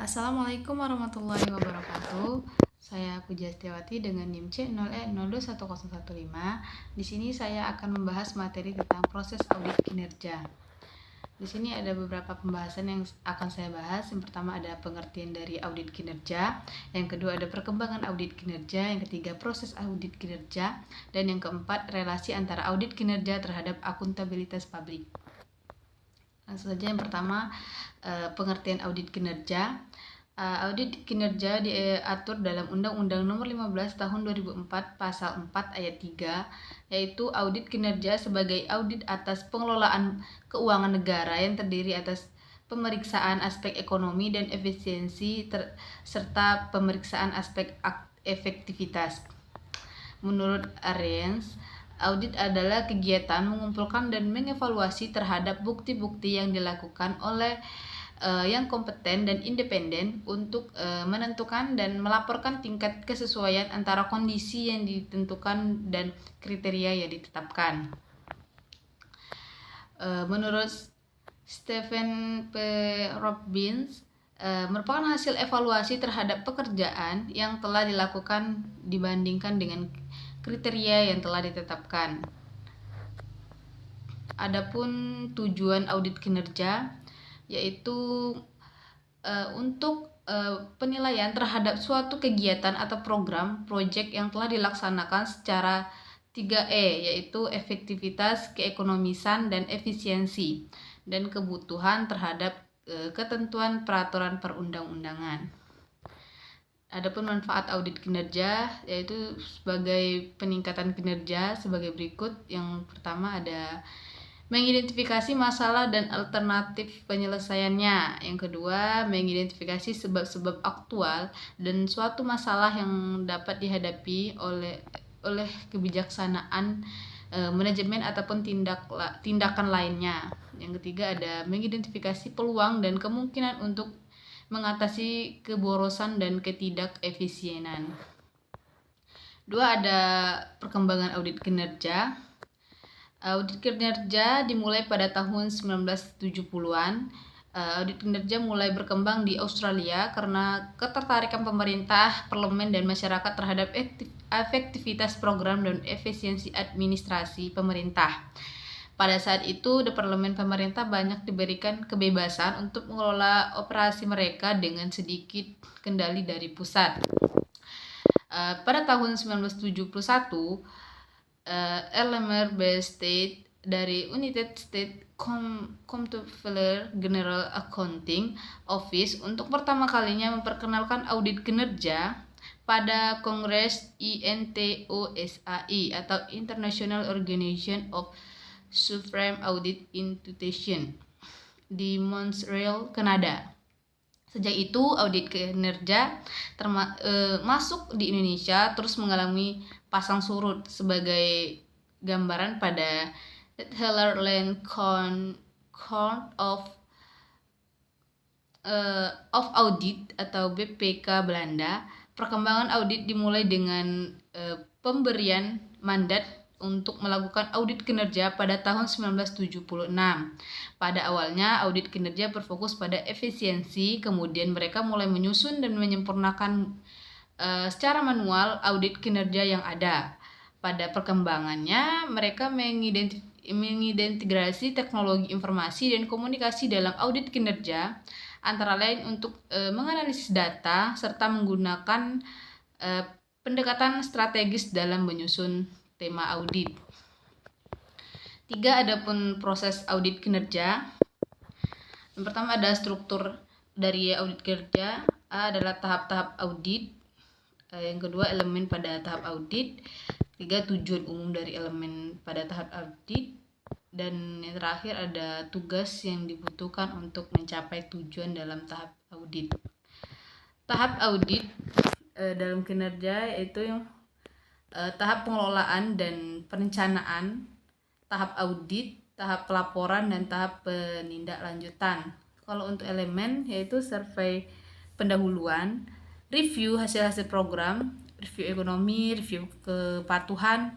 Assalamualaikum warahmatullahi wabarakatuh. Saya Puja Setiawati dengan NIM C0E021015. Di sini saya akan membahas materi tentang proses audit kinerja. Di sini ada beberapa pembahasan yang akan saya bahas. Yang pertama ada pengertian dari audit kinerja, yang kedua ada perkembangan audit kinerja, yang ketiga proses audit kinerja, dan yang keempat relasi antara audit kinerja terhadap akuntabilitas publik. Langsung saja yang pertama, pengertian audit kinerja. Audit kinerja diatur dalam Undang-Undang Nomor 15 Tahun 2004 Pasal 4 Ayat 3, yaitu audit kinerja sebagai audit atas pengelolaan keuangan negara yang terdiri atas pemeriksaan aspek ekonomi dan efisiensi serta pemeriksaan aspek efektivitas. Menurut Ariens, audit adalah kegiatan mengumpulkan dan mengevaluasi terhadap bukti-bukti yang dilakukan oleh yang kompeten dan independen untuk menentukan dan melaporkan tingkat kesesuaian antara kondisi yang ditentukan dan kriteria yang ditetapkan. Menurut Stephen P. Robbins, merupakan hasil evaluasi terhadap pekerjaan yang telah dilakukan dibandingkan dengan kriteria yang telah ditetapkan. Adapun tujuan audit kinerja yaitu untuk penilaian terhadap suatu kegiatan atau program project yang telah dilaksanakan secara 3E, yaitu efektivitas, keekonomisan, dan efisiensi, dan kebutuhan terhadap ketentuan peraturan perundang-undangan. Adapun manfaat audit kinerja yaitu sebagai peningkatan kinerja sebagai berikut. Yang pertama ada mengidentifikasi masalah dan alternatif penyelesaiannya. Yang kedua, mengidentifikasi sebab-sebab aktual dan suatu masalah yang dapat dihadapi oleh kebijaksanaan manajemen ataupun tindakan lainnya. Yang ketiga ada mengidentifikasi peluang dan kemungkinan untuk mengatasi keborosan dan ketidakefisienan. Dua, ada perkembangan audit kinerja. Audit kinerja dimulai pada tahun 1970-an. Audit kinerja mulai berkembang di Australia karena ketertarikan pemerintah, parlemen, dan masyarakat terhadap efektivitas program dan efisiensi administrasi pemerintah. Pada saat itu, departemen pemerintah banyak diberikan kebebasan untuk mengelola operasi mereka dengan sedikit kendali dari pusat. Pada tahun 1971, Elmer B. State dari United States Comptroller General Accounting Office untuk pertama kalinya memperkenalkan audit kinerja pada Kongres INTOSAI atau International Organization of Supreme Audit Institution di Montreal, Kanada. Sejak itu, audit kinerja masuk di Indonesia terus mengalami pasang surut sebagai gambaran pada Netherlands Court of Audit atau BPK Belanda. Perkembangan audit dimulai dengan pemberian mandat untuk melakukan audit kinerja pada tahun 1976. Pada awalnya, audit kinerja berfokus pada efisiensi, kemudian mereka mulai menyusun dan menyempurnakan secara manual audit kinerja yang ada. Pada perkembangannya, mereka mengintegrasi teknologi informasi dan komunikasi dalam audit kinerja, antara lain untuk menganalisis data serta menggunakan pendekatan strategis dalam menyusun tema audit. 3, adapun proses audit kinerja. Yang pertama ada struktur dari audit kinerja. A adalah tahap-tahap audit. Yang kedua, elemen pada tahap audit. 3, tujuan umum dari elemen pada tahap audit. Dan yang terakhir ada tugas yang dibutuhkan untuk mencapai tujuan dalam tahap audit. Tahap audit dalam kinerja yaitu yang tahap pengelolaan dan perencanaan, tahap audit, tahap pelaporan, dan tahap penindaklanjutan. Kalau untuk elemen yaitu survei pendahuluan, review hasil-hasil program, review ekonomi, review kepatuhan,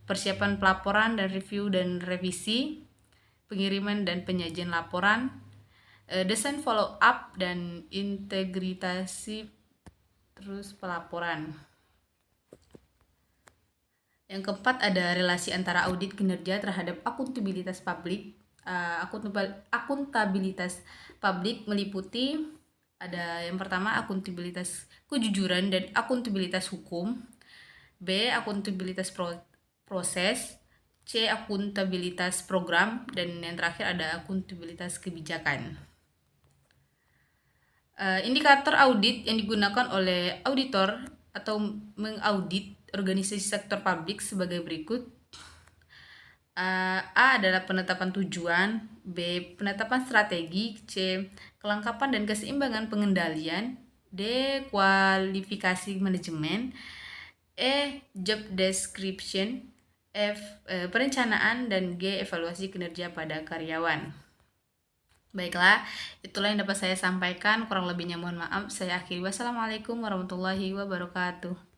persiapan pelaporan dan review dan revisi, pengiriman dan penyajian laporan, desain follow up dan integritasi terus pelaporan. Yang keempat ada relasi antara audit kinerja terhadap akuntabilitas publik. Akuntabilitas publik meliputi ada yang pertama akuntabilitas kejujuran dan akuntabilitas hukum, B akuntabilitas proses, C akuntabilitas program, dan yang terakhir ada akuntabilitas kebijakan. Indikator audit yang digunakan oleh auditor atau mengaudit organisasi sektor publik sebagai berikut. A adalah penetapan tujuan, B penetapan strategi, C kelengkapan dan keseimbangan pengendalian, D kualifikasi manajemen, E job description, F perencanaan, dan G evaluasi kinerja pada karyawan. Baiklah, itulah yang dapat saya sampaikan. Kurang lebihnya mohon maaf. Saya akhiri. Wassalamualaikum warahmatullahi wabarakatuh.